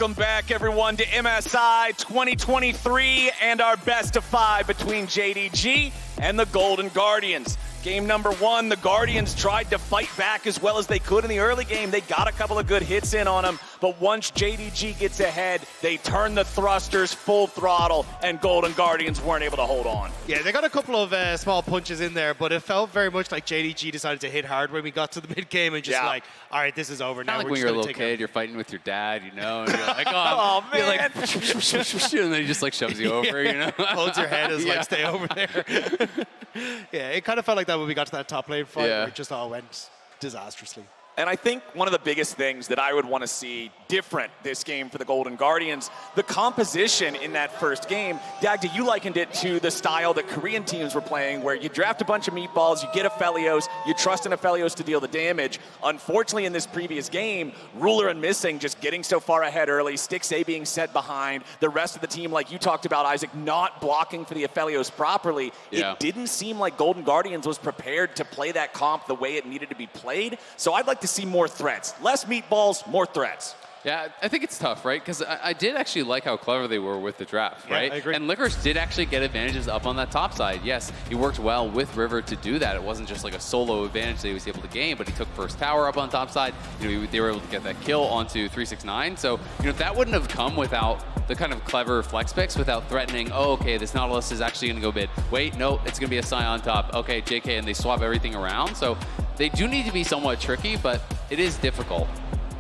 Welcome back, everyone, to MSI 2023 and our best of 5 between JDG and the Golden Guardians. Game number 1, the Guardians tried to fight back as well as they could in the early game. They got a couple of good hits in on them, but once JDG gets ahead, they turn the thrusters full throttle, and Golden Guardians weren't able to hold on. Yeah, they got a couple of small punches in there, but it felt very much like JDG decided to hit hard when we got to the mid-game and just like, all right, this is over now. Like when you're a little kid, you're fighting with your dad, you know, and you're like, oh, man. You're like, and then he just like shoves you over, you know? Holds your head as like, stay over there. Yeah, it kind of felt like that when we got to that top lane fight where it just all went disastrously. And I think one of the biggest things that I would want to see different this game for the Golden Guardians, the composition in that first game. Dagda, you likened it to the style that Korean teams were playing, where you draft a bunch of meatballs, you get Aphelios, you trust in Aphelios to deal the damage. Unfortunately, in this previous game, Ruler and Missing just getting so far ahead early, Stix A being set behind, the rest of the team, like you talked about, Isaac, not blocking for the Aphelios properly. It didn't seem like Golden Guardians was prepared to play that comp the way it needed to be played. So I'd like to see more threats. Less meatballs, more threats. Yeah, I think it's tough, right? Because I did actually like how clever they were with the draft, right? I agree. And FLICKR did actually get advantages up on that top side. Yes, he worked well with River to do that. It wasn't just like a solo advantage that he was able to gain, but he took first tower up on top side. You know, they were able to get that kill onto 369. So, you know, that wouldn't have come without the kind of clever flex picks, without threatening, oh, okay, this Nautilus is actually going to go mid. Wait, no, it's going to be a Psy on top. Okay, JK, and they swap everything around. So they do need to be somewhat tricky, but it is difficult.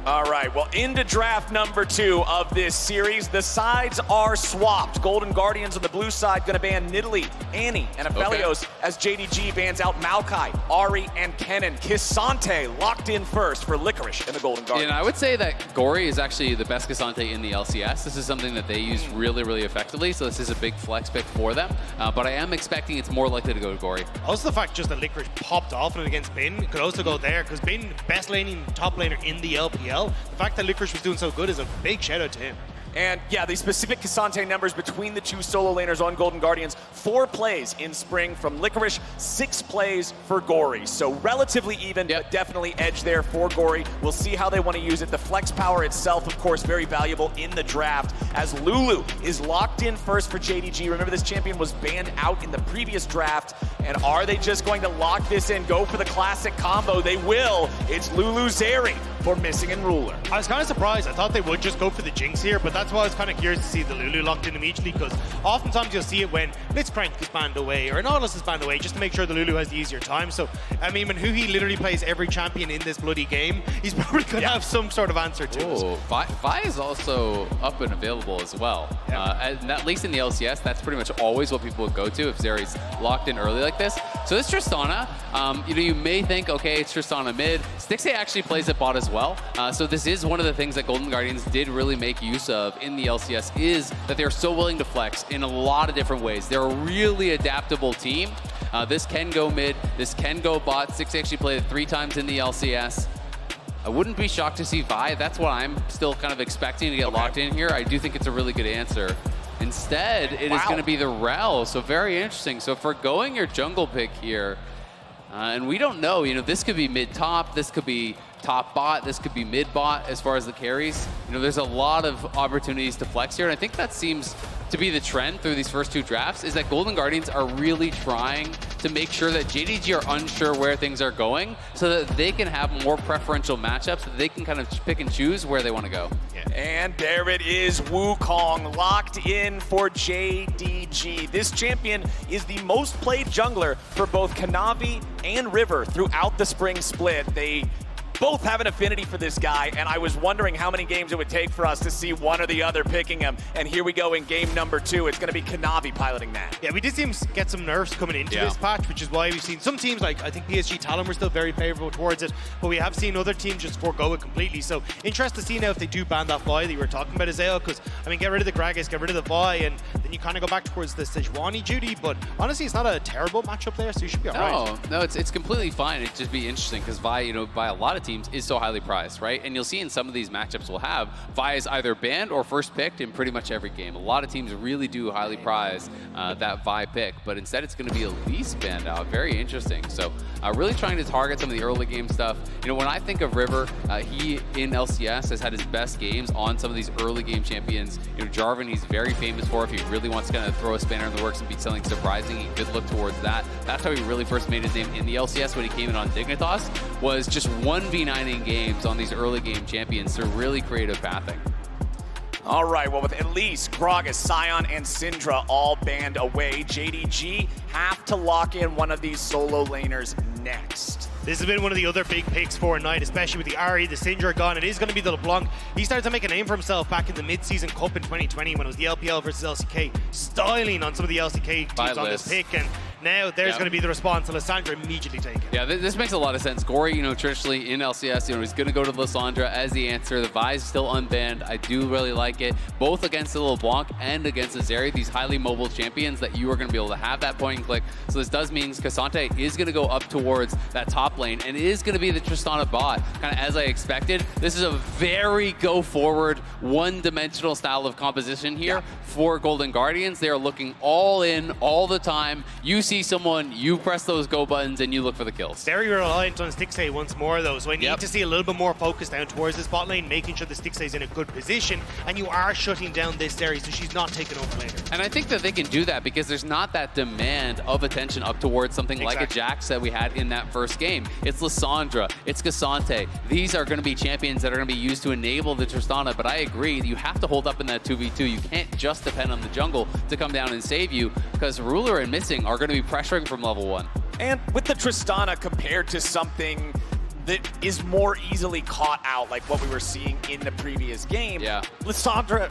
All right, well, into draft number 2 of this series. The sides are swapped. Golden Guardians on the blue side going to ban Nidalee, Annie, and Aphelios as JDG bans out Maokai, Ari, and Kennen. K'Sante locked in first for Licorice and the Golden Guardians. And I would say that Gory is actually the best K'Sante in the LCS. This is something that they use really, really effectively, so this is a big flex pick for them. But I am expecting it's more likely to go to Gory. Also the fact just that Licorice popped off and against Bin could also go there, because Bin, best laning top laner in the LPL. The fact that Licorice was doing so good is a big shout out to him. And yeah, the specific K'Sante numbers between the two solo laners on Golden Guardians: 4 plays in spring from Licorice, 6 plays for Gory. So relatively even, but definitely edge there for Gory. We'll see how they want to use it. The flex power itself, of course, very valuable in the draft, as Lulu is locked in first for JDG. Remember, this champion was banned out in the previous draft. And are they just going to lock this in, go for the classic combo? They will. It's Lulu Zeri for Missing and Ruler. I was kind of surprised. I thought they would just go for the Jinx here, but that's why I was kind of curious to see the Lulu locked in immediately, because oftentimes you'll see it when Blitzcrank is banned away or Nautilus is banned away, just to make sure the Lulu has the easier time. So, I mean, when he literally plays every champion in this bloody game, he's probably going to have some sort of answer to it. Vi is also up and available as well. And at least in the LCS, that's pretty much always what people would go to if Zeri's locked in early like this. So this Tristana, you know, you may think, okay, it's Tristana mid. Stix A actually plays at bot as well. So this is one of the things that Golden Guardians did really make use of in the LCS, is that they're so willing to flex in a lot of different ways. They're a really adaptable team. This can go mid, this can go bot. Stix A actually played it 3 times in the LCS. I wouldn't be shocked to see Vi. That's what I'm still kind of expecting to get locked in here. I do think it's a really good answer. Instead, it is going to be the Rel, so very interesting. So if we're going your jungle pick here, and we don't know, you know, this could be mid-top, this could be top bot, this could be mid-bot as far as the carries. You know, there's a lot of opportunities to flex here, and I think that seems to be the trend through these first 2 drafts, is that Golden Guardians are really trying to make sure that JDG are unsure where things are going, so that they can have more preferential matchups, that they can kind of pick and choose where they want to go. And there it is, Wukong locked in for JDG. This champion is the most played jungler for both Kanavi and River throughout the spring split. They both have an affinity for this guy, and I was wondering how many games it would take for us to see one or the other picking him. And here we go in game number 2. It's going to be Kanavi piloting that. Yeah, we did see him get some nerfs coming into this patch, which is why we've seen some teams, like I think PSG Talon, were still very favorable towards it, but we have seen other teams just forego it completely. So interested to see now if they do ban that Vi that you were talking about, Isaiah, because I mean, get rid of the Gragas, get rid of the Vi, and then then you kind of go back towards the Sejuani duty. But honestly, it's not a terrible matchup there, so you should be all right. No, it's completely fine. It'd just be interesting because Vi, by a lot of teams, is so highly prized, right? And you'll see in some of these matchups we'll have, Vi is either banned or first picked in pretty much every game. A lot of teams really do highly prize that Vi pick, but instead it's going to be Elise banned out. Very interesting. So really trying to target some of the early game stuff. When I think of River, he in LCS has had his best games on some of these early game champions. Jarvan, he's very famous for. If he really wants to kind of throw a spanner in the works and be something surprising, he could look towards that. That's how he really first made his name in the LCS when he came in on Dignitas, was just 1v9ing games on these early game champions through really creative pathing. All right, well, with Elise, Gragas, Sion, and Syndra all banned away, JDG have to lock in one of these solo laners next. This has been one of the other big picks for Knight, especially with the Ahri, the Syndra gone. It is going to be the LeBlanc. He started to make a name for himself back in the mid-season cup in 2020 when it was the LPL versus LCK, styling on some of the LCK teams on this pick. And now there's going to be the response, and Lissandra immediately take it. Yeah, this makes a lot of sense. Gory, traditionally in LCS, he's going to go to Lissandra as the answer. The Vi's still unbanned. I do really like it, both against the LeBlanc and against the Zeri, these highly mobile champions that you are going to be able to have that point and click. So this does mean Cassante is going to go up towards that top lane, and it is going to be the Tristana bot, kind of as I expected. This is a very go-forward, one-dimensional style of composition here for Golden Guardians. They are looking all in all the time. You see someone, you press those go buttons, and you look for the kills. Very reliant on Stixxay once more, though, so I need to see a little bit more focus down towards this bot lane, making sure the Stixxay is in a good position, and you are shutting down this Zeri, so she's not taking over later. And I think that they can do that because there's not that demand of attention up towards something like a Jax that we had in that first game. It's Lissandra, it's Cassante. These are going to be champions that are going to be used to enable the Tristana, but I agree, you have to hold up in that 2v2. You can't just depend on the jungle to come down and save you, because Ruler and Missing are going to be pressuring from level 1. And with the Tristana compared to something that is more easily caught out, like what we were seeing in the previous game. Tristana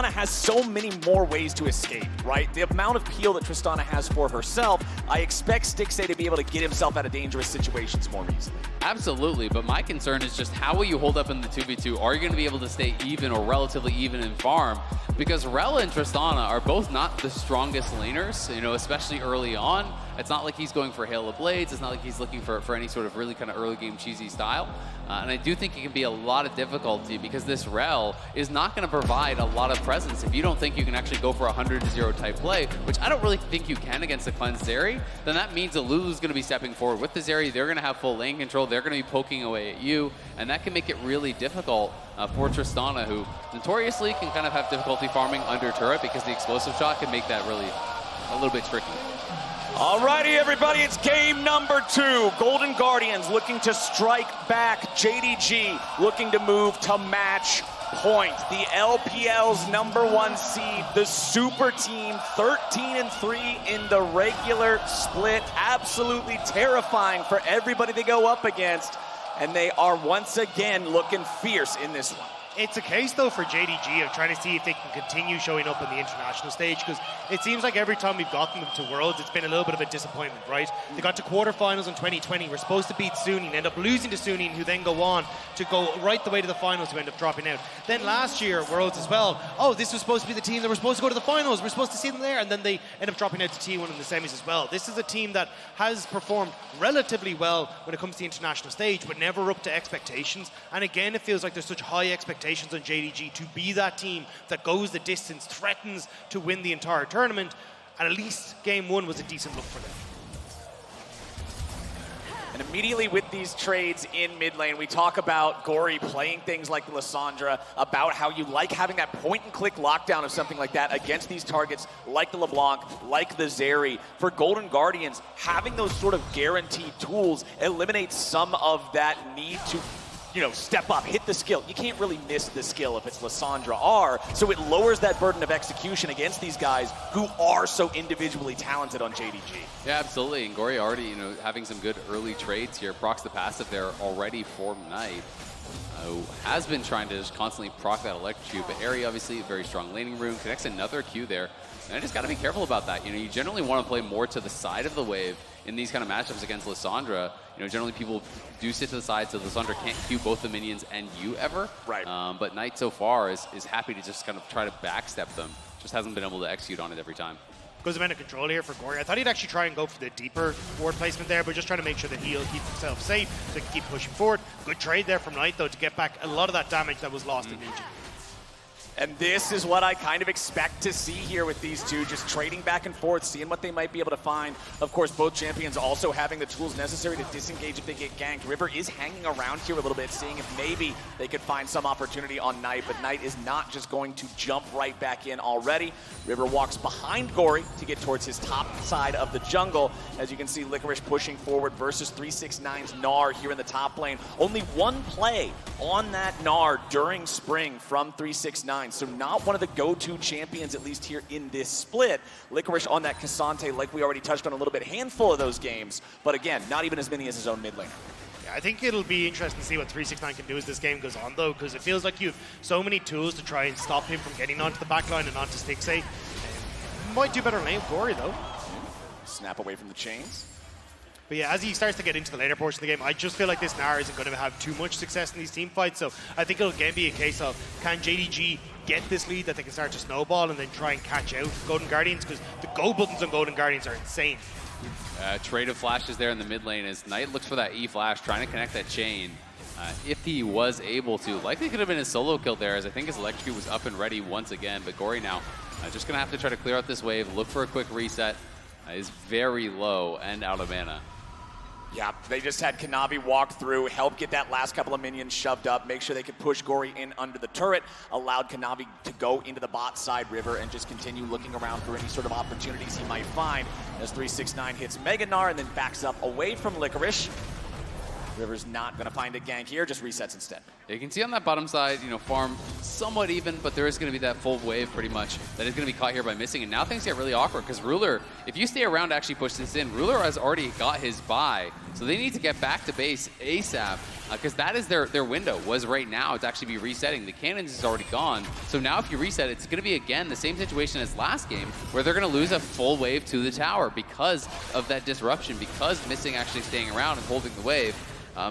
has so many more ways to escape, right? The amount of peel that Tristana has for herself, I expect Stixxay to be able to get himself out of dangerous situations more easily. Absolutely, but my concern is just how will you hold up in the 2v2? Are you going to be able to stay even or relatively even in farm? Because Rella and Tristana are both not the strongest laners, especially early on. It's not like he's going for Hail of Blades. It's not like he's looking for any sort of really kind of early game cheesy style. And I do think it can be a lot of difficulty because this Rel is not going to provide a lot of presence. If you don't think you can actually go for a 100-0 type play, which I don't really think you can against the cleansed Zeri, then that means that Lulu's going to be stepping forward with the Zeri. They're going to have full lane control. They're going to be poking away at you. And that can make it really difficult for Tristana, who notoriously can kind of have difficulty farming under turret because the explosive shot can make that really a little bit tricky. Alrighty, everybody, it's game number 2. Golden Guardians looking to strike back. JDG looking to move to match point. The LPL's #1 seed, the super team, 13-3 in the regular split. Absolutely terrifying for everybody they go up against. And they are once again looking fierce in this one. It's a case, though, for JDG of trying to see if they can continue showing up on the international stage, because it seems like every time we've gotten them to Worlds, it's been a little bit of a disappointment, right? They got to quarterfinals in 2020. We're supposed to beat Suning, end up losing to Suning, who then go on to go right the way to the finals, who end up dropping out. Then last year, Worlds as well. Oh, this was supposed to be the team that were supposed to go to the finals. We're supposed to see them there, and then they end up dropping out to T1 in the semis as well. This is a team that has performed relatively well when it comes to the international stage, but never up to expectations. And again, it feels like there's such high expectations on JDG to be that team that goes the distance, threatens to win the entire tournament, and at least game 1 was a decent look for them. And immediately with these trades in mid lane, we talk about Gory playing things like Lissandra, about how you like having that point-and-click lockdown of something like that against these targets like the LeBlanc, like the Zeri. For Golden Guardians, having those sort of guaranteed tools eliminates some of that need to step up, hit the skill. You can't really miss the skill if it's Lissandra R, so it lowers that burden of execution against these guys who are so individually talented on JDG. Yeah, absolutely, and Gory already, having some good early trades here. Procs the passive there already for Knight. Has been trying to just constantly proc that electric but Ahri obviously a very strong laning room, connects another Q there. And I just got to be careful about that. You generally want to play more to the side of the wave in these kind of matchups against Lissandra. Generally people do sit to the side so Lissandra can't Q both the minions and you ever. Right. But Knight so far is happy to just kind of try to backstep them just hasn't been able to execute on it every time. Goes a man of control here for Gory. I thought he'd actually try and go for the deeper ward placement there, but just trying to make sure that he'll keep himself safe so he can keep pushing forward. Good trade there from Knight, though, to get back a lot of that damage that was lost in Legion. And this is what I kind of expect to see here with these two, just trading back and forth, seeing what they might be able to find. Of course, both champions also having the tools necessary to disengage if they get ganked. River is hanging around here a little bit, seeing if maybe they could find some opportunity on Knight, but Knight is not just going to jump right back in already. River walks behind Gory to get towards his top side of the jungle. As you can see, FLICKR pushing forward versus 369's Gnar here in the top lane. Only one play on that Gnar during Spring from 369. So not one of the go-to champions, at least here in this split. FLICKR on that Cassante, like we already touched on a little bit, handful of those games, but again, not even as many as his own mid laner. Yeah, I think it'll be interesting to see what 369 can do as this game goes on, though, because it feels like you have so many tools to try and stop him from getting onto the backline and onto Stixxay. Might do better lane with Gory, though. Snap away from the chains. But yeah, as he starts to get into the later portion of the game, I just feel like this Gnar isn't going to have too much success in these team fights. So I think it'll again be a case of, can JDG get this lead that they can start to snowball and then try and catch out Golden Guardians? Because the go buttons on Golden Guardians are insane. Trade of flashes there in the mid lane as Knight looks for that E flash, trying to connect that chain. If he was able to, likely could have been a solo kill there, as I think his electrocute was up and ready once again. But Gory now just going to have to try to clear out this wave, look for a quick reset. Is very low and out of mana. Yeah, they just had Kanavi walk through, help get that last couple of minions shoved up, make sure they could push Gory in under the turret, allowed Kanavi to go into the bot side River and just continue looking around for any sort of opportunities he might find as 369 hits Mega Gnar and then backs up away from FLICKR. River's not going to find a gank here, just resets instead. You can see on that bottom side, farm somewhat even, but there is going to be that full wave pretty much that is going to be caught here by missing. And now things get really awkward because Ruler, if you stay around to actually push this in, Ruler has already got his buy. So they need to get back to base ASAP because that is their window, was right now to actually be resetting. The cannons is already gone. So now if you reset, it's going to be, again, the same situation as last game where they're going to lose a full wave to the tower because of that disruption, because missing actually staying around and holding the wave.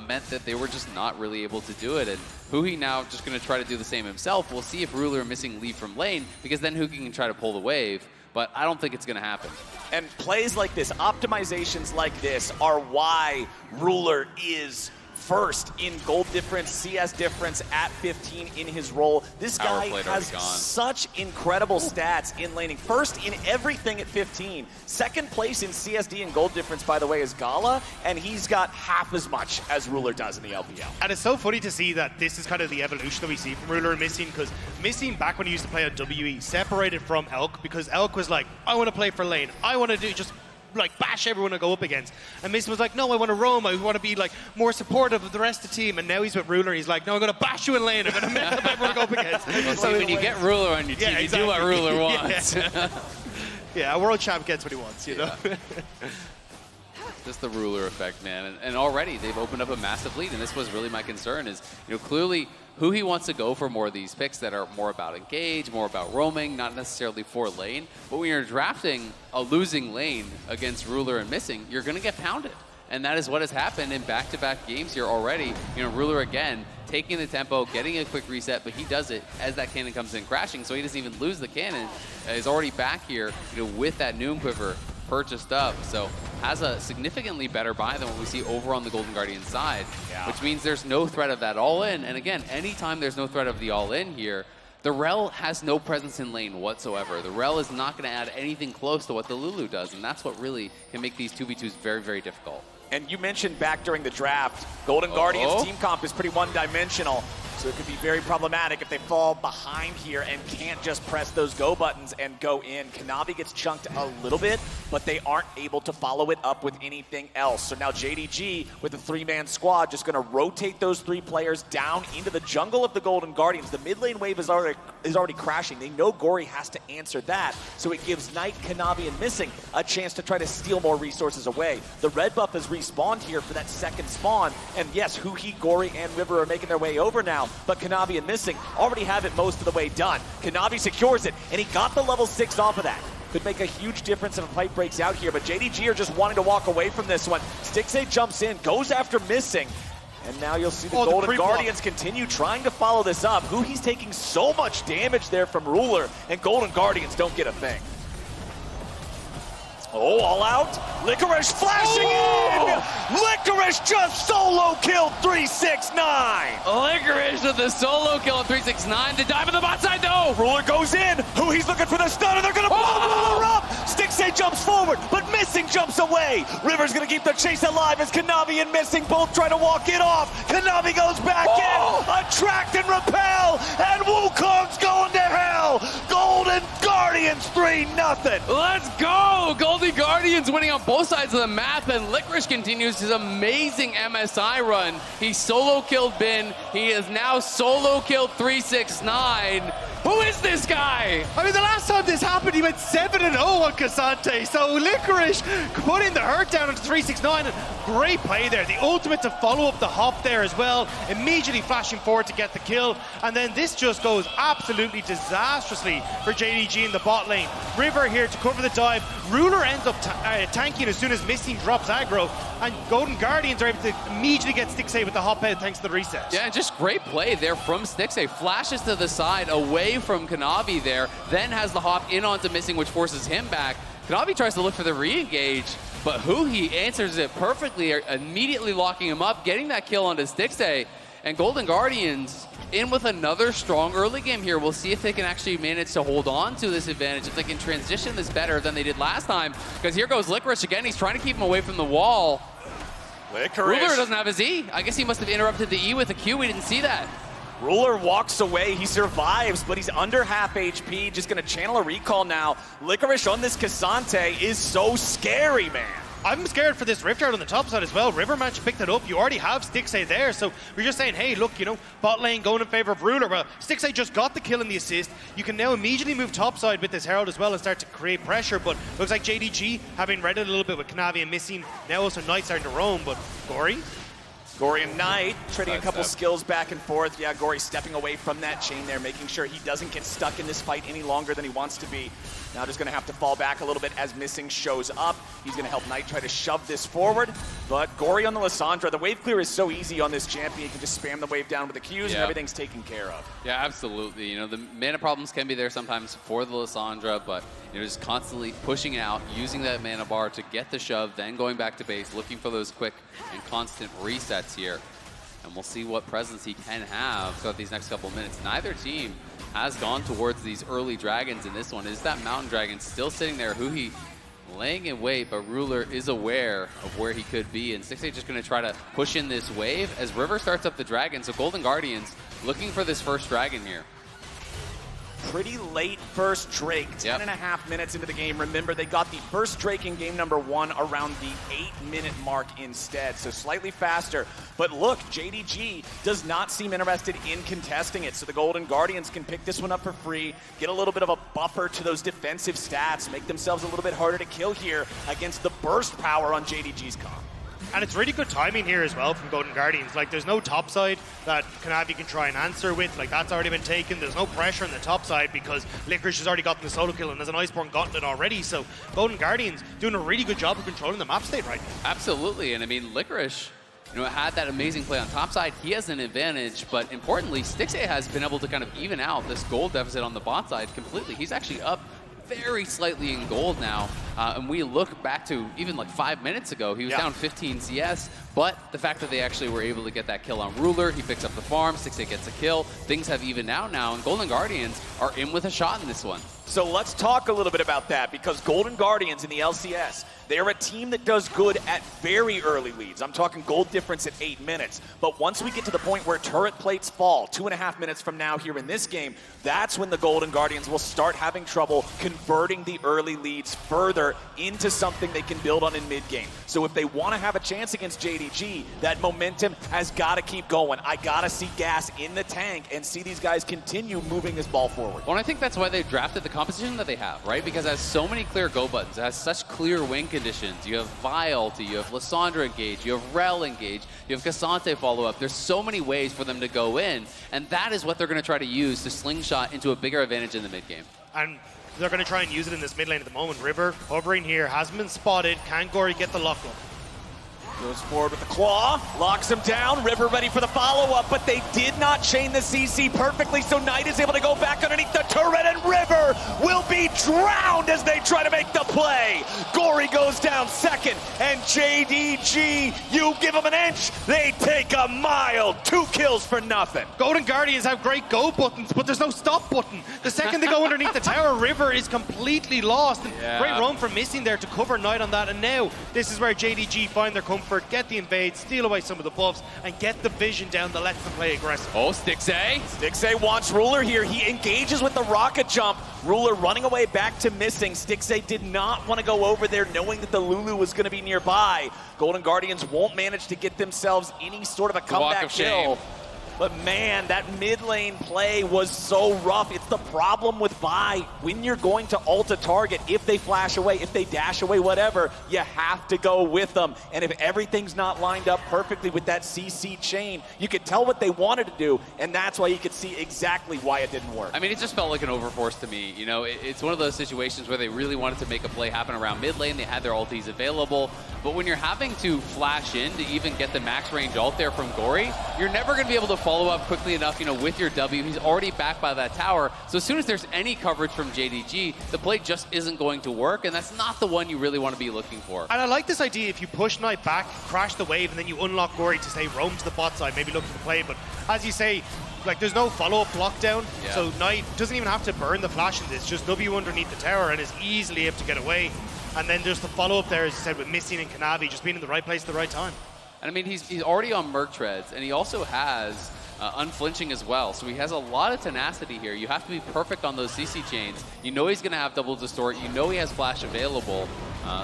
Meant that they were just not really able to do it. And Huhi now just going to try to do the same himself. We'll see if Ruler missing leave from lane, because then Huhi can try to pull the wave. But I don't think it's going to happen. And plays like this, optimizations like this, are why Ruler is first in gold difference, CS difference at 15 in his role. This guy has such incredible stats in laning. First in everything at 15. Second place in CSD and gold difference, by the way, is Gala, and he's got half as much as Ruler does in the LPL. And it's so funny to see that this is kind of the evolution that we see from Ruler and Missing, because Missing, back when he used to play on WE, separated from Elk, because Elk was like, I want to play for lane. I want to do just like bash everyone I go up against. And Mason was like, no, I want to roam. I want to be like more supportive of the rest of the team. And now he's with Ruler. He's like, no, I'm going to bash you in lane. I'm going to mess up everyone I go up against. Well, see, when you get Ruler on your team, you do what Ruler wants. Yeah, a world champ gets what he wants, you know? Just the Ruler effect, man. And already they've opened up a massive lead. And this was really my concern is, clearly Huhi wants to go for more of these picks that are more about engage, more about roaming, not necessarily for lane. But when you're drafting a losing lane against Ruler and Missing, you're going to get pounded. And that is what has happened in back-to-back games here already. Ruler again, taking the tempo, getting a quick reset, but he does it as that cannon comes in crashing, so he doesn't even lose the cannon. He's already back here, with that Noon Quiver purchased up, so has a significantly better buy than what we see over on the Golden Guardian side, which means there's no threat of that all-in. And again, anytime there's no threat of the all-in here, the Rel has no presence in lane whatsoever. The Rel is not going to add anything close to what the Lulu does, and that's what really can make these 2v2s very, very difficult. And you mentioned back during the draft, Golden Guardians team comp is pretty one-dimensional. So it could be very problematic if they fall behind here and can't just press those go buttons and go in. Kanavi gets chunked a little bit, but they aren't able to follow it up with anything else. So now JDG with a three-man squad just going to rotate those three players down into the jungle of the Golden Guardians. The mid lane wave is already crashing. They know Gory has to answer that. So it gives Knight, Kanavi, and Missing a chance to try to steal more resources away. The red buff has respawned here for that second spawn. And yes, Huhi, Gory, and River are making their way over now. But Kanavi and Missing already have it most of the way done. Kanavi secures it, and he got the level 6 off of that. Could make a huge difference if a fight breaks out here, but JDG are just wanting to walk away from this one. Stixxay jumps in, goes after Missing, And now you'll see the Oh, the Golden pre-block. Guardians continue trying to follow this up. He's taking so much damage there from Ruler, and Golden Guardians don't get a thing. Oh, all out. Licorice flashing in! Licorice just solo killed 369! Licorice with the solo kill at 369. The dive on the bot side, though. Ruler goes in. He's looking for the stun, and they're going to blow Ruler up. Stixay jumps forward, but Missing jumps away. River's going to keep the chase alive as Kanavi and Missing both try to walk it off. Kanavi goes back in. Attract and repel, and Wukong's going to hell. Golden Guardians 3-0. Let's go! Golden Guardians winning on both sides of the map, and Licorice continues his amazing MSI run. He solo killed Bin. He has now solo killed 369. Who is this guy? I mean, the last time this happened, he went 7-0 on Cassante. So Licorice putting the hurt down into 369. And great play there. The ultimate to follow up the hop there as well. Immediately flashing forward to get the kill. And then this just goes absolutely disastrously for JDG in the bot lane. River here to cover the dive. Ruler ends up tanking as soon as Missing drops aggro. And Golden Guardians are able to immediately get Stixay with the hop head thanks to the reset. Yeah, just great play there from Stixay. Flashes to the side, away from Kanavi there, then has the hop in onto Missing, which forces him back. Kanavi tries to look for the re-engage, but he answers it perfectly, immediately locking him up, getting that kill onto Stixay. And Golden Guardians in with another strong early game here. We'll see if they can actually manage to hold on to this advantage, if they can transition this better than they did last time. Because here goes Licorice again. He's trying to keep him away from the wall. Licorice. Ruler doesn't have his E. I guess he must have interrupted the E with a Q. We didn't see that. Ruler walks away, he survives, but he's under half HP, just gonna channel a recall now. Licorice on this Cassante is so scary, man. I'm scared for this Rift Guard on the top side as well. River managed to pick that up. You already have Stixay there, so we're just saying, hey, look, you know, bot lane going in favor of Ruler. Well, Stixay just got the kill and the assist. You can now immediately move top side with this Herald as well and start to create pressure, but looks like JDG, having read it a little bit with Kanavi and Missing, now also Knight starting to roam, but Gory? Gory and Knight trading a couple skills back and forth. Yeah, Gory stepping away from that chain there, making sure he doesn't get stuck in this fight any longer than he wants to be. Now just going to have to fall back a little bit as Missing shows up. He's going to help Knight try to shove this forward. But Gory on the Lissandra, the wave clear is so easy on this champion. You can just spam the wave down with the Qs and everything's taken care of. Yeah, absolutely. You know, the mana problems can be there sometimes for the Lissandra, but you know, just constantly pushing out, using that mana bar to get the shove, then going back to base, looking for those quick and constant resets here. And we'll see what presence he can have throughout these next couple of minutes. Neither team has gone towards these early dragons in this one. Is that mountain dragon still sitting there? He laying in wait, but Ruler is aware of where he could be. And Stixay just going to try to push in this wave as River starts up the dragon. So Golden Guardians looking for this first dragon here. Pretty late first Drake, 10.5 minutes into the game. Remember, they got the first Drake in game number 1 around the 8-minute mark instead, so slightly faster. But look, JDG does not seem interested in contesting it, so the Golden Guardians can pick this one up for free, get a little bit of a buffer to those defensive stats, make themselves a little bit harder to kill here against the burst power on JDG's comp. And it's really good timing here as well from Golden Guardians. Like, there's no top side that Kanavi can try and answer with. Like, that's already been taken. There's no pressure on the top side because Licorice has already gotten the solo kill and there's an Iceborne Gauntlet already. So Golden Guardians doing a really good job of controlling the map state right now. Absolutely. And I mean, Licorice, you know, had that amazing play on top side. He has an advantage, but importantly, Stixay has been able to kind of even out this gold deficit on the bot side completely. He's actually up very slightly in gold now, and we look back to even like 5 minutes ago, he was down 15 CS, but the fact that they actually were able to get that kill on Ruler, he picks up the farm, Stixay gets a kill, things have evened out now, and Golden Guardians are in with a shot in this one. So let's talk a little bit about that, because Golden Guardians in the LCS, they're a team that does good at very early leads. I'm talking gold difference at 8 minutes. But once we get to the point where turret plates fall, 2.5 minutes from now here in this game, that's when the Golden Guardians will start having trouble converting the early leads further into something they can build on in mid-game. So if they want to have a chance against JDG, that momentum has got to keep going. I got to see gas in the tank and see these guys continue moving this ball forward. Well, I think that's why they drafted the composition that they have, right? Because it has so many clear go buttons, it has such clear win conditions. You have Vi ulti, you have Lissandra engage, you have Rel engage, you have Cassante follow up. There's so many ways for them to go in, and that is what they're going to try to use to slingshot into a bigger advantage in the mid game. And they're going to try and use it in this mid lane at the moment. River hovering here, hasn't been spotted. Can Gory get the lock up? Goes forward with the claw, locks him down. River ready for the follow-up, but they did not chain the CC perfectly, so Knight is able to go back underneath the turret, and River will be drowned as they try to make the play. Gory goes down second, and JDG, you give them an inch, they take a mile. 2 kills for nothing. Golden Guardians have great go buttons, but there's no stop button. The second they go underneath the tower, River is completely lost. And great run from Missing there to cover Knight on that, and now this is where JDG find their comfort, get the invade, steal away some of the buffs, and get the vision down that lets them play aggressive. Oh, Stixxay. Stixxay wants Ruler here. He engages with the rocket jump. Ruler running away back to Missing. Stixxay did not want to go over there knowing that the Lulu was going to be nearby. Golden Guardians won't manage to get themselves any sort of a comeback kill. But man, that mid lane play was so rough. It's the problem with Vi. When you're going to ult a target, if they flash away, if they dash away, whatever, you have to go with them. And if everything's not lined up perfectly with that CC chain, you could tell what they wanted to do, and that's why you could see exactly why it didn't work. I mean, it just felt like an overforce to me. You know, it's one of those situations where they really wanted to make a play happen around mid lane. They had their ultis available. But when you're having to flash in to even get the max range ult there from Gory, you're never going to be able to follow up quickly enough, you know, with your W. He's already back by that tower. So as soon as there's any coverage from JDG, the play just isn't going to work, and that's not the one you really want to be looking for. And I like this idea, if you push Knight back, crash the wave, and then you unlock Gory to say roam to the bot side, maybe look for the play. But as you say, like, there's no follow-up lockdown, so Knight doesn't even have to burn the flash in this, just W underneath the tower and is easily able to get away. And then there's the follow-up there, as you said, with Missing and Kanavi just being in the right place at the right time. And I mean, he's already on Merc Treads, and he also has unflinching as well. So he has a lot of tenacity here. You have to be perfect on those CC chains. You know he's going to have double distort. You know he has flash available.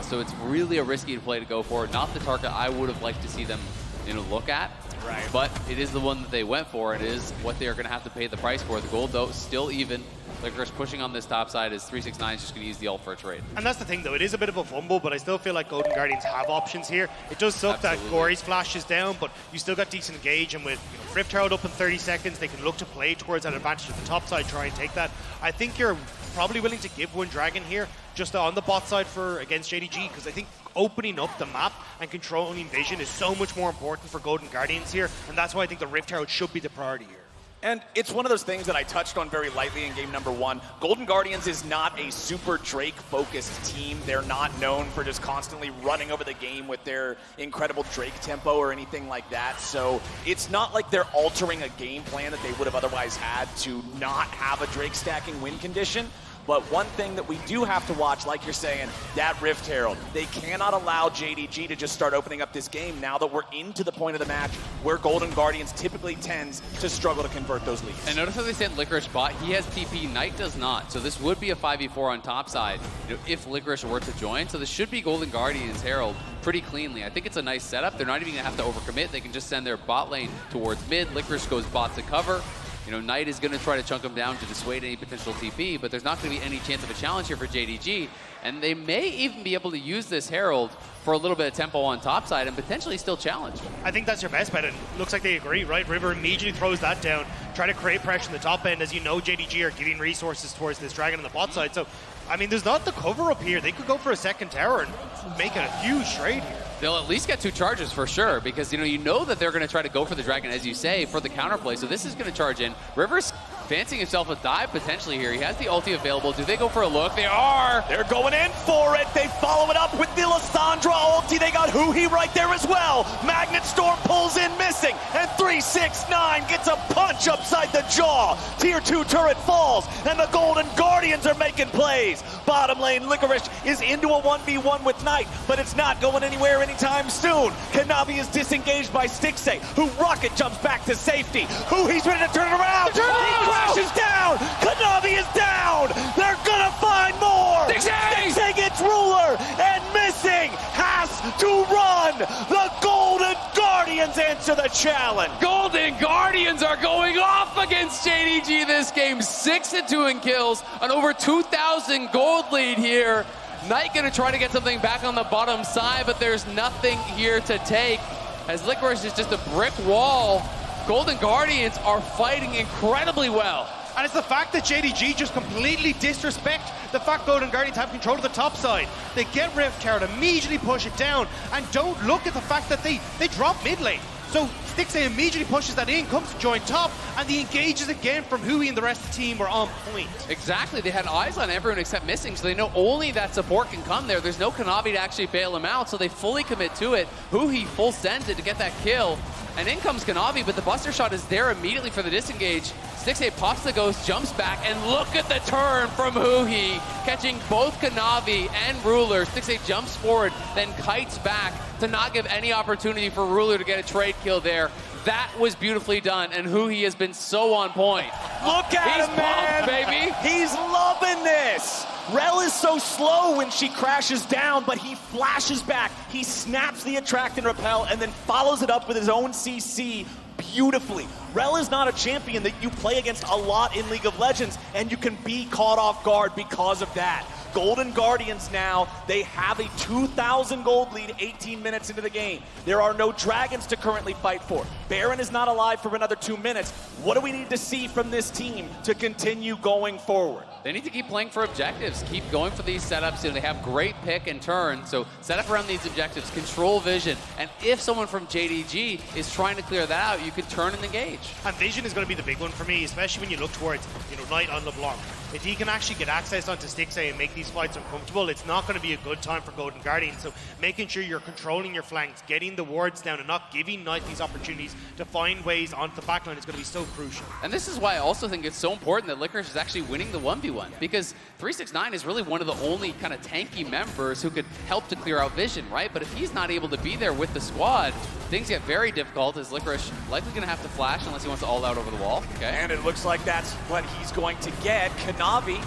So it's really a risky play to go for. Not the target I would have liked to see them, you know, look at. Right. But it is the one that they went for. It is what they are going to have to pay the price for. The gold, though, still even. FLICKR's pushing on this top side as 369 is just going to use the ult for a trade. And that's the thing, though. It is a bit of a fumble, but I still feel like Golden Guardians have options here. It does suck that Gory's flash is down, but you still got decent engage, and with Rift Herald up in 30 seconds, they can look to play towards that advantage at the top side, try and take that. I think you're probably willing to give one Dragon here, just on the bot side for against JDG, because I think opening up the map and controlling vision is so much more important for Golden Guardians here, and that's why I think the Rift Herald should be the priority here. And it's one of those things that I touched on very lightly in game number 1. Golden Guardians is not a super Drake-focused team. They're not known for just constantly running over the game with their incredible Drake tempo or anything like that. So it's not like they're altering a game plan that they would have otherwise had to not have a Drake stacking win condition. But one thing that we do have to watch, like you're saying, that Rift Herald. They cannot allow JDG to just start opening up this game now that we're into the point of the match where Golden Guardians typically tends to struggle to convert those leads. And notice how they sent Licorice bot. He has TP, Knight does not. So this would be a 5v4 on top side, you know, if Licorice were to join. So this should be Golden Guardians Herald pretty cleanly. I think it's a nice setup. They're not even going to have to overcommit. They can just send their bot lane towards mid. Licorice goes bot to cover. You know, Knight is going to try to chunk him down to dissuade any potential TP, but there's not going to be any chance of a challenge here for JDG. And they may even be able to use this Herald for a little bit of tempo on top side and potentially still challenge. I think that's your best bet, and looks like they agree, right? River immediately throws that down, try to create pressure in the top end. As you know, JDG are giving resources towards this Dragon on the bot side. So, I mean, there's not the cover up here. They could go for a second tower and make a huge trade here. They'll at least get 2 charges for sure, because you know that they're going to try to go for the Dragon, as you say, for the counterplay. So this is going to charge in. River's fancying himself a dive potentially here. He has the ulti available. Do they go for a look? They are! They're going in for it. They follow it up with the Lissandra ulti. They got Huhi right there as well. Magnet Storm pulls in Missing, and 369 gets a punch upside the jaw. Tier 2 turret falls, and the Golden Guardians are making plays. Bottom lane, Licorice is into a 1v1 with Knight, but it's not going anywhere anytime soon. Kanavi is disengaged by Stixxay, who rocket jumps back to safety. Huhi's ready to turn it around. He crashes down. Kanavi is down. They're gonna find more. Stixxay gets Ruler, and Missing has to run. The Golden Guardians answer the challenge. Golden Guardians are going off against JDG this game. 6-2 in kills, an over 2,000 gold lead here. Knight gonna try to get something back on the bottom side, but there's nothing here to take, as Licorice is just a brick wall. Golden Guardians are fighting incredibly well. And it's the fact that JDG just completely disrespect the fact Golden Guardians have control of the top side. They get Rift Tower, immediately push it down, and don't look at the fact that they drop mid lane. So Stixxay immediately pushes that in, comes to join top, and the engages again from Hui and the rest of the team were on point. Exactly, they had eyes on everyone except Missing, so they know only that support can come there. There's no Kanavi to actually bail him out, so they fully commit to it. Hui full sends it to get that kill, and in comes Kanavi, but the Buster Shot is there immediately for the disengage. Stixxay pops the Ghost, jumps back, and look at the turn from Hui, catching both Kanavi and Ruler. Stixxay jumps forward, then kites back to not give any opportunity for Ruler to get a trade kill there. That was beautifully done, and Hui has been so on point. Look at him, man! Baby. He's loving this! Rel is so slow when she crashes down, but he flashes back. He snaps the Attract and Repel, and then follows it up with his own CC beautifully. Rel is not a champion that you play against a lot in League of Legends, and you can be caught off guard because of that. Golden Guardians now, they have a 2,000 gold lead 18 minutes into the game. There are no dragons to currently fight for. Baron is not alive for another 2 minutes. What do we need to see from this team to continue going forward? They need to keep playing for objectives, keep going for these setups. They have great pick and turn, so set up around these objectives, control vision, and if someone from JDG is trying to clear that out, you can turn and engage. And vision is going to be the big one for me, especially when you look towards, Knight on LeBlanc. If he can actually get access onto Stixxay and make these fights uncomfortable, it's not going to be a good time for Golden Guardians. So making sure you're controlling your flanks, getting the wards down, and not giving Knight these opportunities to find ways onto the backline is going to be so crucial. And this is why I also think it's so important that Licorice is actually winning the 1v1, because 369 is really one of the only kind of tanky members who could help to clear out vision, right? But if he's not able to be there with the squad, things get very difficult, as Licorice likely going to have to flash unless he wants to all out over the wall. Okay. And it looks like that's what he's going to get. Kanavi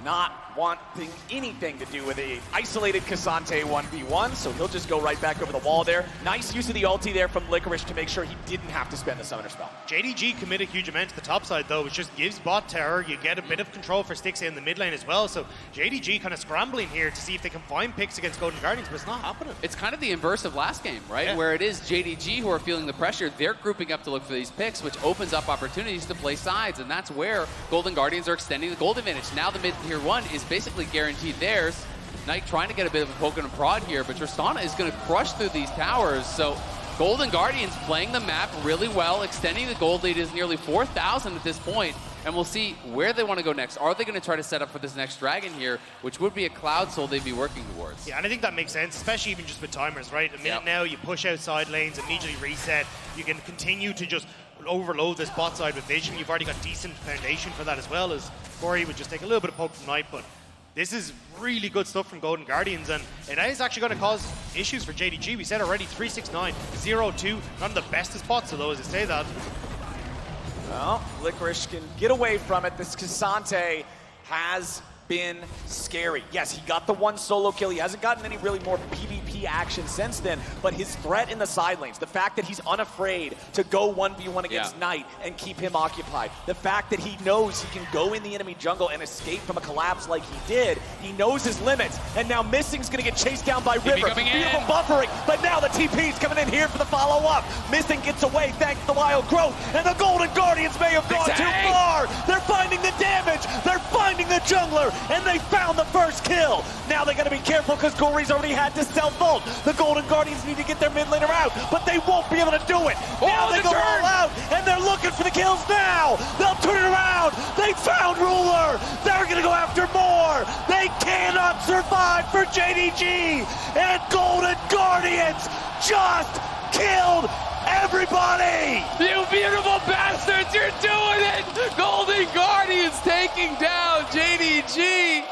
not wanting anything to do with a isolated Cassante 1v1, so he'll just go right back over the wall there. Nice use of the ulti there from Licorice to make sure he didn't have to spend the summoner spell. JDG commit a huge amount to the top side though, which just gives bot terror. You get a bit of control for Stixxay in the mid lane as well, so JDG kind of scrambling here to see if they can find picks against Golden Guardians, but it's not happening. It's kind of the inverse of last game, right? Yeah. Where it is JDG who are feeling the pressure. They're grouping up to look for these picks, which opens up opportunities to play sides, and that's where Golden Guardians are extending the gold advantage. Now the mid-tier 1 is basically guaranteed theirs. Knight trying to get a bit of a poke and a prod here, but Tristana is going to crush through these towers. So Golden Guardians playing the map really well, extending the gold lead is nearly 4,000 at this point, and we'll see where they want to go next. Are they going to try to set up for this next dragon here, which would be a Cloud Soul they'd be working towards? Yeah, and I think that makes sense, especially even just with timers, right? A minute now, you push out side lanes, immediately reset. You can continue to just overload this bot side with vision. You've already got decent foundation for that as well, as Corey would just take a little bit of poke from Knight, but this is really good stuff from Golden Guardians, and it is actually going to cause issues for JDG. We said already 369, 0-2, not in the bestest spots, although as I say that. Well, Licorice can get away from it. This Cassante has been scary. Yes, he got the one solo kill. He hasn't gotten any really more PvP action since then, but his threat in the side lanes, the fact that he's unafraid to go 1v1 against Knight and keep him occupied, the fact that he knows he can go in the enemy jungle and escape from a collapse like he did, he knows his limits, and now Missing's gonna get chased down by River. Beautiful buffering, but now the TP's coming in here for the follow-up. Missing gets away thanks to the wild growth, and the Golden Guardians may have gone too far. They're finding the damage, they're finding the jungler, and they found the first kill. Now they gotta be careful because Corey's already had to self-ult. The Golden Guardians need to get their mid laner out, but they won't be able to do it. Now they go all out, and they're looking for the kills now. They'll turn it around. They found Ruler. They're gonna go after more. They cannot survive for JDG, and Golden Guardians just killed everybody! You beautiful bastards, you're doing it! Golden Guardians taking down JDG.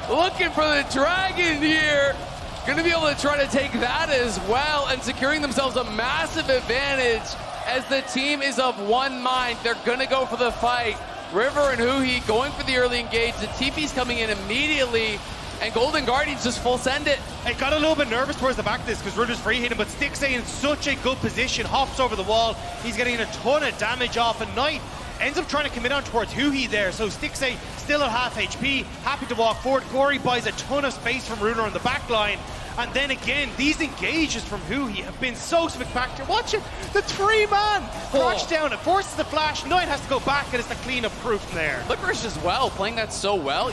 Looking for the dragon here. Gonna be able to try to take that as well, and securing themselves a massive advantage as the team is of one mind. They're gonna go for the fight. River and Hui going for the early engage. The TP's coming in immediately, and Golden Guardians just full send it. I got a little bit nervous towards the back of this because Ruder's free hitting, but Stixxay in such a good position, hops over the wall. He's getting a ton of damage off, and Knight ends up trying to commit on towards Hui there. So Stixxay still at half HP, happy to walk forward. Corey buys a ton of space from Ruder on the back line. And then again, these engages from Hui have been so spectacular. Watch it, the three-man crouch down, it forces the flash. Knight has to go back, and it's the clean-up proof from there. Licorice as well, playing that so well.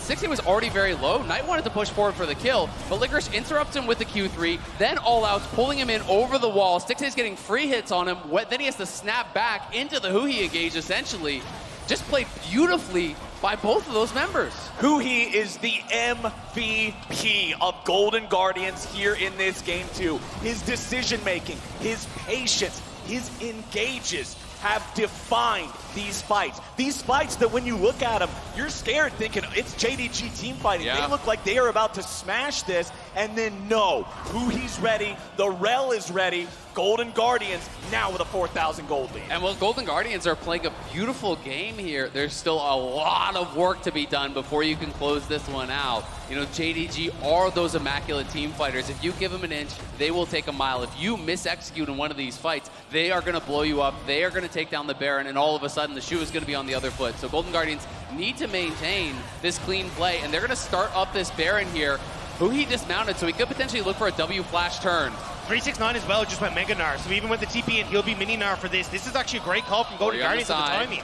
Stixxay was already very low. Knight wanted to push forward for the kill, but FLICKR interrupts him with the Q3, then all-outs, pulling him in over the wall. Stixxay's getting free hits on him. Then he has to snap back into the Huhi engage, essentially. Just played beautifully by both of those members. Huhi is the MVP of Golden Guardians here in this game too. His decision-making, his patience, his engages have defined these fights. These fights that when you look at them, you're scared thinking it's JDG team fighting. Yeah. They look like they are about to smash this, and then no, Huhi's ready, the Rel is ready, Golden Guardians now with a 4,000 gold lead. And while Golden Guardians are playing a beautiful game here, there's still a lot of work to be done before you can close this one out. You know, JDG are those immaculate team fighters. If you give them an inch, they will take a mile. If you mis-execute in one of these fights, they are going to blow you up. They are going to take down the Baron, and all of a sudden the shoe is going to be on the other foot. So Golden Guardians need to maintain this clean play, and they're going to start up this Baron here. Huhi dismounted, so he could potentially look for a W flash turn. 369 as well just went Mega Gnar, so even with the TP in, he'll be Mini Gnar for this. This is actually a great call from Golden Guardians at the timing.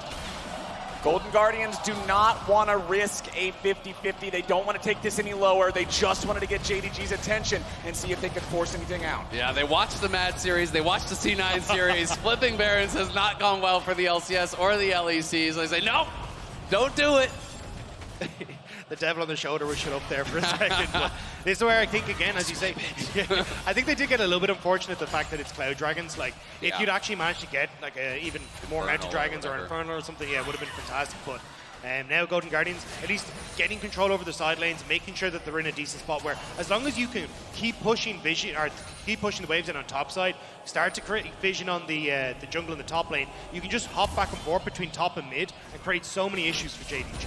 Golden Guardians do not want to risk a 50-50. They don't want to take this any lower. They just wanted to get JDG's attention and see if they could force anything out. Yeah, they watched the Mad series, they watched the C9 series. Flipping Barons has not gone well for the LCS or the LECs. They say, nope, don't do it. The devil on the shoulder was shut up there for a second. But this is where I think, again, as you say, I think they did get a little bit unfortunate the fact that it's Cloud Dragons. Like, if you'd actually managed to get like even more Mountain Dragons or Infernal or something, yeah, it would have been fantastic. But now Golden Guardians, at least getting control over the side lanes, making sure that they're in a decent spot where, as long as you can keep pushing vision or keep pushing the waves in on top side, start to create vision on the jungle in the top lane, you can just hop back and forth between top and mid and create so many issues for JDG.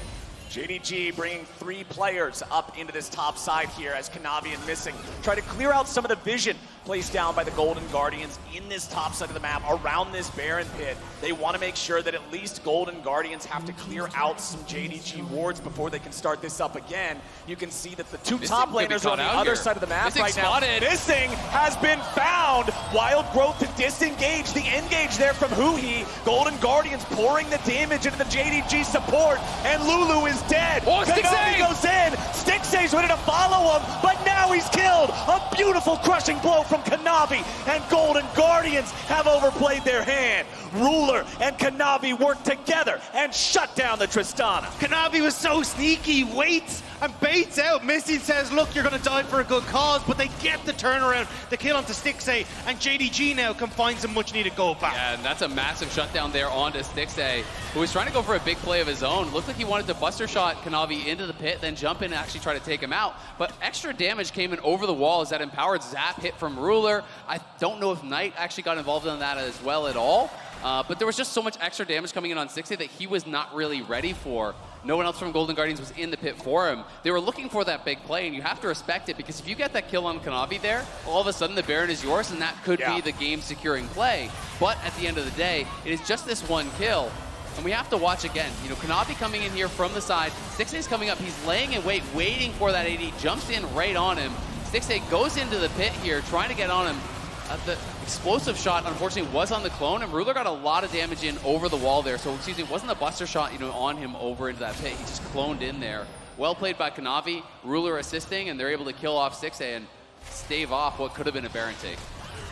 JDG bringing 3 players up into this top side here as Kanavi and Missing try to clear out some of the vision placed down by the Golden Guardians in this top side of the map around this Baron pit. They want to make sure that at least Golden Guardians have to clear out some JDG wards before they can start this up again. You can see that the 2 top laners are on the other side of the map Missing right spotted. now. Missing has been found. Wild Growth to disengage. The engage there from Huhi. Golden Guardians pouring the damage into the JDG support, and Lulu is dead. Oh, Kanavi goes in. Stixxay's ready to follow him, but now he's killed. A beautiful crushing blow from Kanavi, and Golden Guardians have overplayed their hand. Ruler and Kanavi work together and shut down the Tristana. Kanavi was so sneaky, waits and baits out. Missy says, look, you're going to die for a good cause, but they get the turnaround, the kill onto Stixxay, and JDG now can find some much needed gold back. Yeah, and that's a massive shutdown there onto Stixxay, who was trying to go for a big play of his own. Looked like he wanted to buster shot Kanavi into the pit, then jump in and actually try to take him out. But extra damage came in over the wall as that empowered zap hit from Ruler. I don't know if Knight actually got involved in that as well at all. But there was just so much extra damage coming in on Stixxay that he was not really ready for. No one else from Golden Guardians was in the pit for him. They were looking for that big play, and you have to respect it, because if you get that kill on Kanavi there, all of a sudden the Baron is yours, and that could be the game-securing play. But at the end of the day, it is just this one kill. And we have to watch again. You know, Kanavi coming in here from the side. Stixxay's coming up. He's laying in wait, waiting for that AD. Jumps in right on him. Stixxay goes into the pit here, trying to get on him. The explosive shot, unfortunately, was on the clone, and Ruler got a lot of damage in over the wall there. So, excuse me, it wasn't a buster shot, you know, on him over into that pit. He just cloned in there. Well played by Kanavi. Ruler assisting, and they're able to kill off Stixxay and stave off what could have been a Baron take.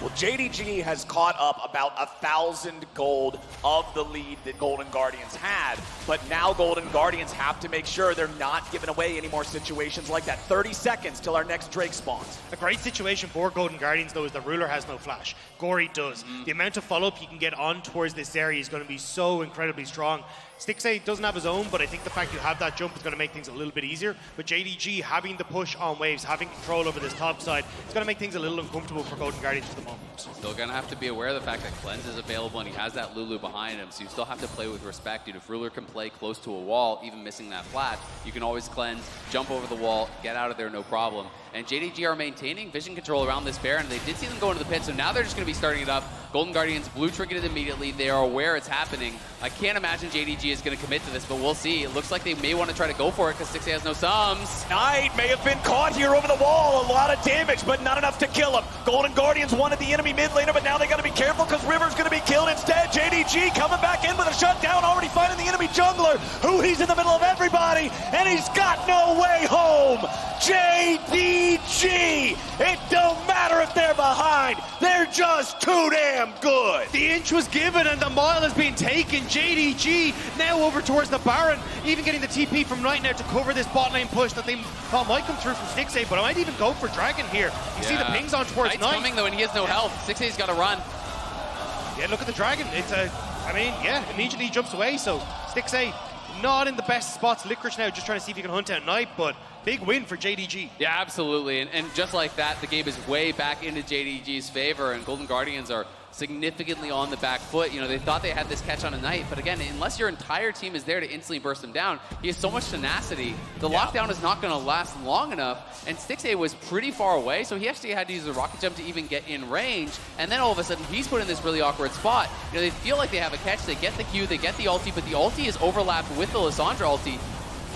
Well, JDG has caught up about 1,000 gold of the lead that Golden Guardians had, but now Golden Guardians have to make sure they're not giving away any more situations like that. 30 seconds till our next Drake spawns. A great situation for Golden Guardians, though, is the Ruler has no flash. Gory does. The amount of follow-up you can get on towards this area is going to be so incredibly strong. Stixxay doesn't have his own, but I think the fact you have that jump is going to make things a little bit easier. But JDG having the push on waves, having control over this top side, it's going to make things a little uncomfortable for Golden Guardians for the moment. Still going to have to be aware of the fact that Cleanse is available, and he has that Lulu behind him, so you still have to play with respect. If Ruler can play close to a wall, even missing that flash, you can always Cleanse, jump over the wall, get out of there, no problem. And JDG are maintaining vision control around this Baron. They did see them go into the pit, so now they're just going to be starting it up. Golden Guardians blue triggered it immediately. They are aware it's happening. I can't imagine JDG is going to commit to this, but we'll see. It looks like they may want to try to go for it because Stixxay has no sums. Knight may have been caught here over the wall. A lot of damage, but not enough to kill him. Golden Guardians wanted the enemy mid laner, but now they got to be careful because River's going to be killed instead. JDG coming back in with a shutdown, already finding the enemy jungler. Who he's in the middle of everybody, and he's got no way home. JDG, it don't matter if they're behind, they're just too damn good. The inch was given and the mile has been taken. JDG now over towards the Baron, even getting the TP from right now to cover this bot lane push that they thought might come through from Stixxay, but I might even go for Dragon here. You see the pings on towards Knight's Knight. coming though, and he has no health. Stixxay's got to run. Yeah, look at the Dragon. It's immediately he jumps away, so Stixxay not in the best spots. FLICKR now just trying to see if he can hunt out Knight, but big win for JDG. Yeah, absolutely. And just like that, the game is way back into JDG's favor, and Golden Guardians are significantly on the back foot. You know, they thought they had this catch on a Knight, but again, unless your entire team is there to instantly burst him down, he has so much tenacity. The lockdown is not going to last long enough, and Stixxay was pretty far away, so he actually had to use a rocket jump to even get in range, and then all of a sudden, he's put in this really awkward spot. You know, they feel like they have a catch, they get the Q, they get the ulti, but the ulti is overlapped with the Lissandra ulti.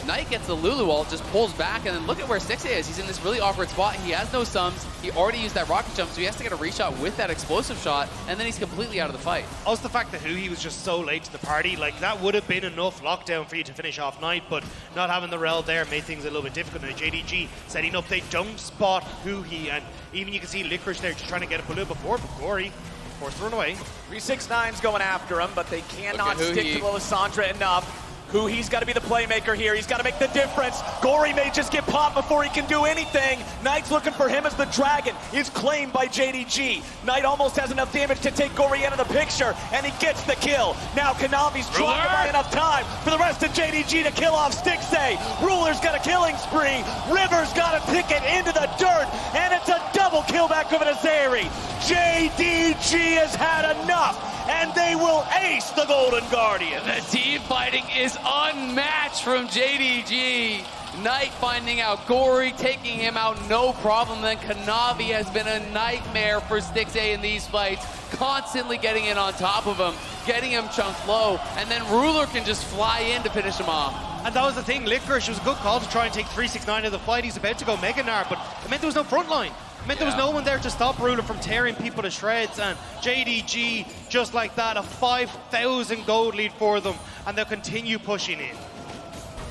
Knight gets the Lulu ult, just pulls back, and then look at where Stixxay is. He's in this really awkward spot. He has no sums. He already used that rocket jump, so he has to get a reshot with that explosive shot, and then he's completely out of the fight. Also the fact that he was just so late to the party, like that would have been enough lockdown for you to finish off Knight, but not having the rel there made things a little bit difficult. Now JDG setting up, they don't spot Huhi, and even you can see FLICKR there just trying to get up a little before, but Gory forced to run away. 369's going after him, but they cannot stick to Lissandra enough. He's got to be the playmaker here. He's got to make the difference. Gory may just get popped before he can do anything. Knight's looking for him as the Dragon is claimed by JDG. Knight almost has enough damage to take Gory out of the picture, and he gets the kill. Now Kanavi's trying to buy enough time for the rest of JDG to kill off Stixxay. Ruler's got a killing spree. River's got a ticket into the dirt, and it's a double kill back over to Zeri. JDG has had enough, and they will ace the Golden Guardian. The team fighting is unmatched from JDG. Knight finding out Gory, taking him out no problem. Then Kanavi has been a nightmare for Stixxay in these fights, constantly getting in on top of him, getting him chunked low, and then Ruler can just fly in to finish him off. And that was the thing, FLICKR, it was a good call to try and take 369 of the fight. He's about to go Mega Gnar, but it meant there was no front line. It meant there was no one there to stop Ruler from tearing people to shreds, and JDG, just like that, a 5,000 gold lead for them, and they'll continue pushing in.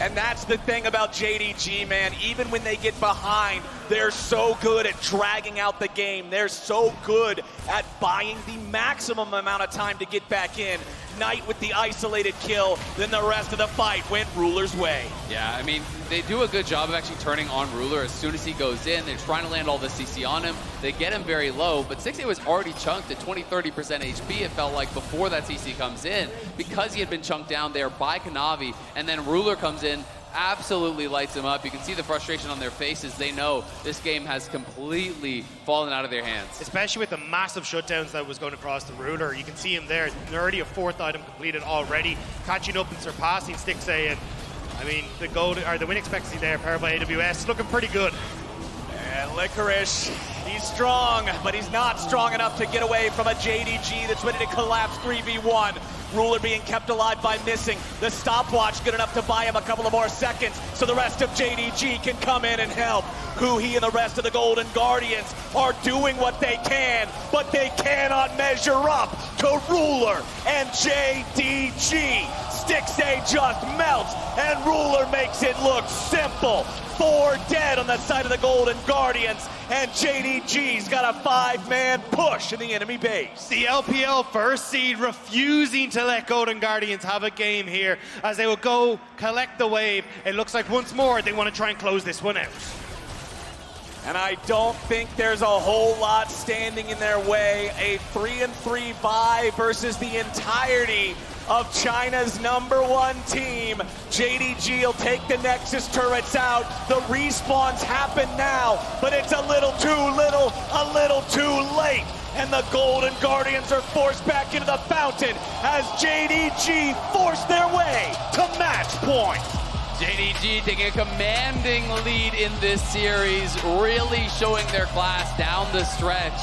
And that's the thing about JDG, man. Even when they get behind, they're so good at dragging out the game. They're so good at buying the maximum amount of time to get back in. Knight with the isolated kill, then the rest of the fight went Ruler's way. Yeah, I mean, they do a good job of actually turning on Ruler as soon as he goes in. They're trying to land all the CC on him. They get him very low, but Stixxay was already chunked at 20-30% HP, it felt like, before that CC comes in, because he had been chunked down there by Kanavi, and then Ruler comes in, absolutely lights him up. You can see the frustration on their faces. They know this game has completely fallen out of their hands. Especially with the massive shutdowns that was going across the Ruler. You can see him there, already a 4th item completed already, catching up and surpassing Stixxay. And I mean, the win expectancy there, powered by AWS, looking pretty good. And Licorice, he's strong, but he's not strong enough to get away from a JDG that's ready to collapse 3v1. Ruler being kept alive by missing. The stopwatch good enough to buy him a couple of more seconds so the rest of JDG can come in and help. He and the rest of the Golden Guardians are doing what they can, but they cannot measure up to Ruler and JDG. Stixxay just melts, and Ruler makes it look simple. 4 dead on the side of the Golden Guardians, and JDG's got a 5-man push in the enemy base. The LPL first seed refusing to let Golden Guardians have a game here as they will go collect the wave. It looks like once more they want to try and close this one out. And I don't think there's a whole lot standing in their way. A 3-3 bye versus the entirety of China's #1 team. JDG will take the Nexus turrets out. The respawns happen now, but it's a little too little, a little too late. And the Golden Guardians are forced back into the fountain as JDG force their way to match point. JDG taking a commanding lead in this series, really showing their class down the stretch.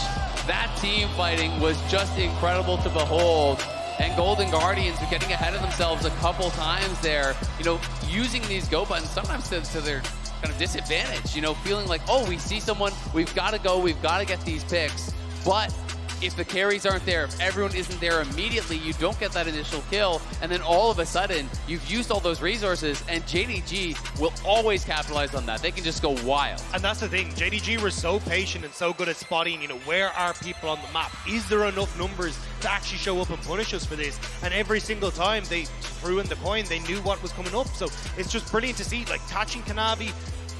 That team fighting was just incredible to behold. And Golden Guardians are getting ahead of themselves a couple times there, you know, using these go buttons sometimes to their kind of disadvantage, you know, feeling like, oh, we see someone, we've got to go, we've got to get these picks. But if the carries aren't there, if everyone isn't there immediately, you don't get that initial kill, and then all of a sudden, you've used all those resources, and JDG will always capitalize on that. They can just go wild. And that's the thing, JDG were so patient and so good at spotting, you know, where are people on the map? Is there enough numbers to actually show up and punish us for this? And every single time they threw in the coin, they knew what was coming up. So it's just brilliant to see, like, catching Kanavi,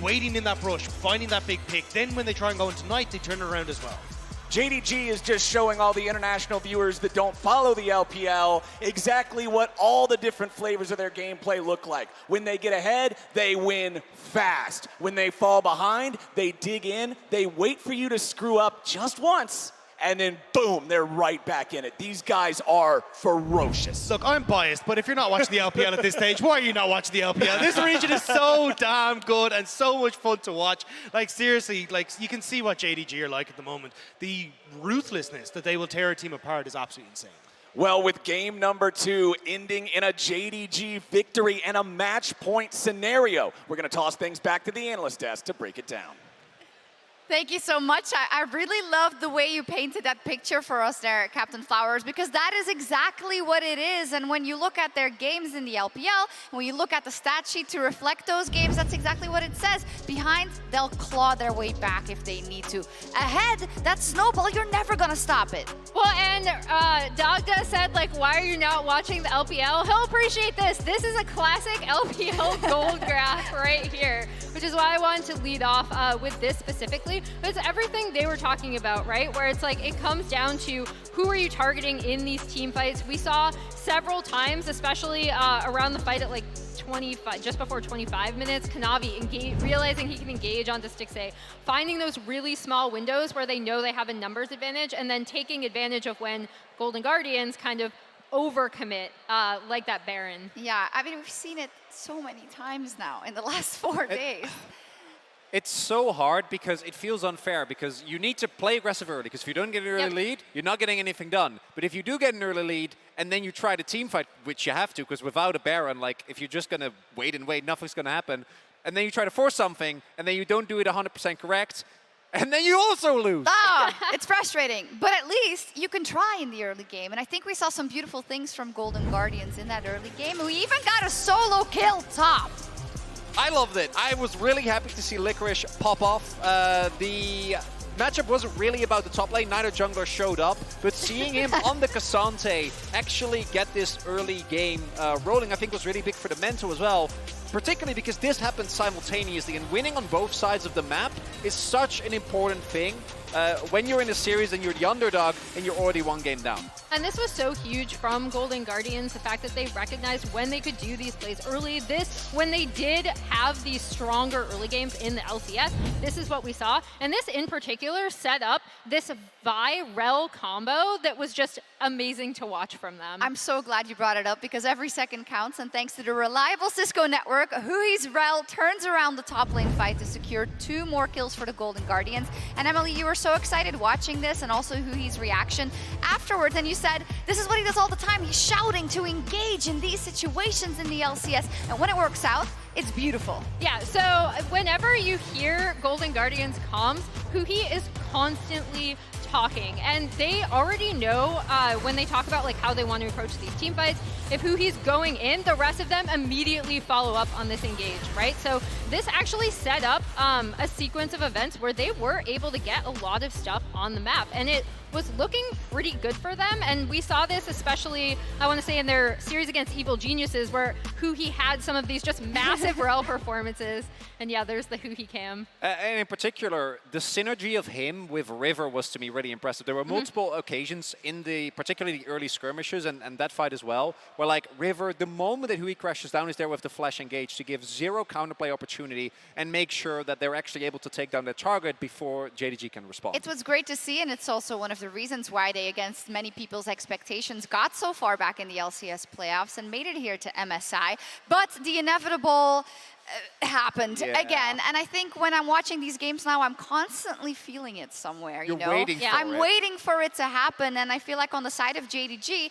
waiting in that brush, finding that big pick. Then when they try and go into Knight, they turn it around as well. JDG is just showing all the international viewers that don't follow the LPL exactly what all the different flavors of their gameplay look like. When they get ahead, they win fast. When they fall behind, they dig in, they wait for you to screw up just once, and then boom, they're right back in it. These guys are ferocious. Look, I'm biased, but if you're not watching the LPL at this stage, why are you not watching the LPL? This region is so damn good and so much fun to watch. Like, seriously, like, you can see what JDG are like at the moment. The ruthlessness that they will tear a team apart is absolutely insane. Well, with game number 2 ending in a JDG victory and a match point scenario, we're going to toss things back to the analyst desk to break it down. Thank you so much. I really loved the way you painted that picture for us there, Captain Flowers, because that is exactly what it is. And when you look at their games in the LPL, when you look at the stat sheet to reflect those games, that's exactly what it says. Behind, they'll claw their way back if they need to. Ahead, that snowball, you're never going to stop it. Well, and Dogda said, like, why are you not watching the LPL? He'll appreciate this. This is a classic LPL gold graph right here, which is why I wanted to lead off with this specifically. It's everything they were talking about, right? Where it's like, it comes down to who are you targeting in these team fights. We saw several times, especially around the fight at like 25, just before 25 minutes, Kanavi realizing he can engage onto Stixxay, finding those really small windows where they know they have a numbers advantage, and then taking advantage of when Golden Guardians kind of overcommit, like that Baron. Yeah, I mean, we've seen it so many times now in the last 4 days. It's so hard because it feels unfair, because you need to play aggressive early, because if you don't get an early lead, you're not getting anything done. But if you do get an early lead and then you try to team fight, which you have to, because without a Baron, like, if you're just going to wait and wait, nothing's going to happen. And then you try to force something and then you don't do it 100% correct, and then you also lose. It's frustrating, but at least you can try in the early game. And I think we saw some beautiful things from Golden Guardians in that early game. And we even got a solo kill top. I loved it. I was really happy to see FLICKR pop off. The matchup wasn't really about the top lane. Neither jungler showed up. But seeing him on the Cassante actually get this early game rolling, I think was really big for the mental as well. Particularly because this happened simultaneously, and winning on both sides of the map is such an important thing when you're in a series and you're the underdog and you're already 1 game down. And this was so huge from Golden Guardians, the fact that they recognized when they could do these plays early. When they did have these stronger early games in the LCS, this is what we saw. And this in particular set up this Vi-Rel combo that was just amazing to watch from them. I'm so glad you brought it up, because every second counts, and thanks to the reliable Cisco network, Hui's Rel turns around the top lane fight to secure 2 more kills for the Golden Guardians. And Emily, you were so excited watching this, and also Hui's reaction afterwards, and you said, this is what he does all the time. He's shouting to engage in these situations in the LCS, and when it works out, it's beautiful. Yeah, so whenever you hear Golden Guardians comms, Hui is constantly talking, and they already know when they talk about like how they want to approach these team fights. If Hui's going in, the rest of them immediately follow up on this engage, right? So this actually set up a sequence of events where they were able to get a lot of stuff on the map, and it was looking pretty good for them. And we saw this especially, I want to say, in their series against Evil Geniuses, where Hui had some of these just massive Rel performances. And yeah, there's the Hui cam. And in particular, the synergy of him with River was, to me, really impressive. There were multiple occasions in particularly the early skirmishes and that fight as well, where like River, the moment that Hui crashes down, is there with the flash engage to give 0 counterplay opportunity and make sure that they're actually able to take down their target before JDG can respond. It was great to see, and it's also one of the reasons why they, against many people's expectations, got so far back in the LCS playoffs and made it here to MSI. But the inevitable happened again, and I think when I'm watching these games now, I'm constantly feeling it somewhere. You're waiting for I'm waiting for it to happen, and I feel like on the side of JDG,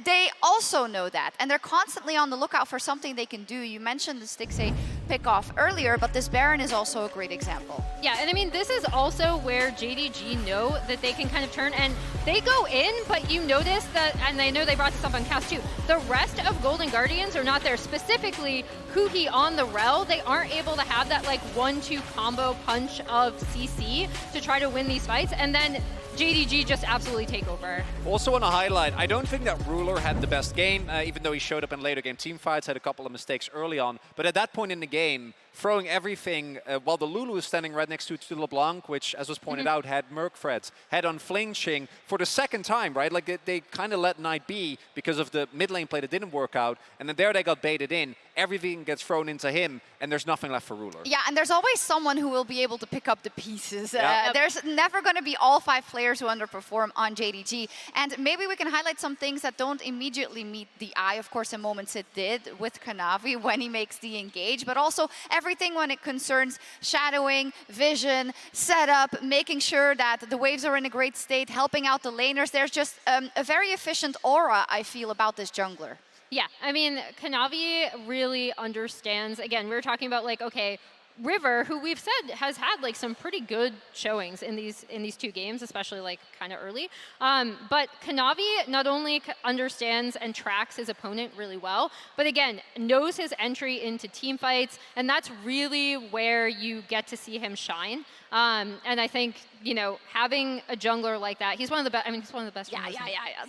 they also know that, and they're constantly on the lookout for something they can do. You mentioned the Stixxay pick off earlier, but this Baron is also a great example. Yeah, and I mean, this is also where JDG know that they can kind of turn, and they go in, but you notice that, and I know they brought this up on cast too, the rest of Golden Guardians are not there. Specifically, Huhi on the Rel, they aren't able to have that like 1-2 combo punch of CC to try to win these fights, and then JDG just absolutely take over. Also want to highlight, I don't think that Ruler had the best game, even though he showed up in later game teamfights, had a couple of mistakes early on. But at that point in the game, throwing everything, while the Lulu was standing right next to LeBlanc, which, as was pointed out, had Merc Threads, had unflinching for the second time, right? Like, they kind of let Knight be because of the mid lane play that didn't work out, and then there they got baited in. Everything gets thrown into him, and there's nothing left for Ruler. Yeah, and there's always someone who will be able to pick up the pieces. Yeah. There's never going to be all 5 players who underperform on JDG. And maybe we can highlight some things that don't immediately meet the eye. Of course, in moments it did with Kanavi when he makes the engage, but also everything when it concerns shadowing, vision, setup, making sure that the waves are in a great state, helping out the laners. There's just a very efficient aura, I feel, about this jungler. Yeah, I mean, Kanavi really understands, again, we were talking about like, okay, River, who we've said has had like some pretty good showings in these 2 games, especially like kind of early. But Kanavi not only understands and tracks his opponent really well, but again, knows his entry into team fights, and that's really where you get to see him shine. And I think, you know, having a jungler like that, he's one of the best. I mean, he's one of the best. Yeah.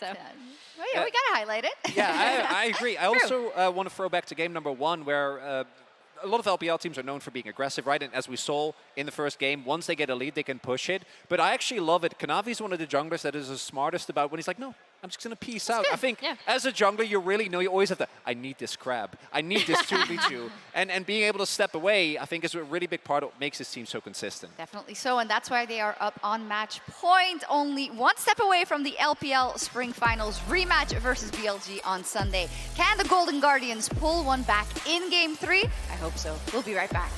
So. Well, yeah, we gotta highlight it. Yeah, I agree. I also want to throw back to game number 1, where a lot of LPL teams are known for being aggressive, right? And as we saw in the first game, once they get a lead, they can push it. But I actually love it. Kanavi's one of the junglers that is the smartest about when he's like, no, I'm just going to peace out. good. I think Yeah. as a jungler, you really know you always have to, I need this crab. I need this 2v2. And being able to step away, I think, is a really big part of what makes this team so consistent. Definitely so, and that's why they are up on match point. Only 1 step away from the LPL Spring Finals rematch versus BLG on Sunday. Can the Golden Guardians pull one back in Game 3? I hope so. We'll be right back.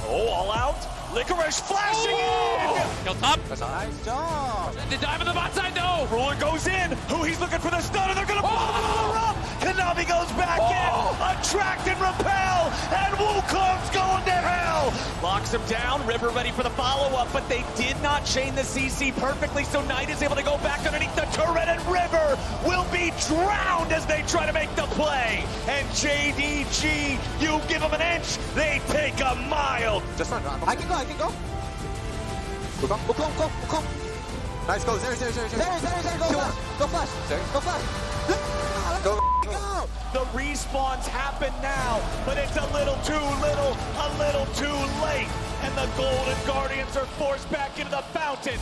Oh, all out. Licorice flashing in. Kill top. That's a nice job. The dive on the bot side, no. Ruler goes in. Who he's looking for the stun, and they're going to blow the Ruler up. Kanavi goes back in. Attract and repel. And Wukong's going to hell. Locks him down. River ready for the follow-up, but they did not chain the CC perfectly, so Knight is able to go back underneath the turret, and River will be drowned as they try to make the play. And JDG, you give them an inch, they take a mile. Just run. I can go. Go. Nice, go. There. Go flash. Go flash. Go. The respawns happen now, but it's a little too little, a little too late. And the Golden Guardians are forced back into the fountain.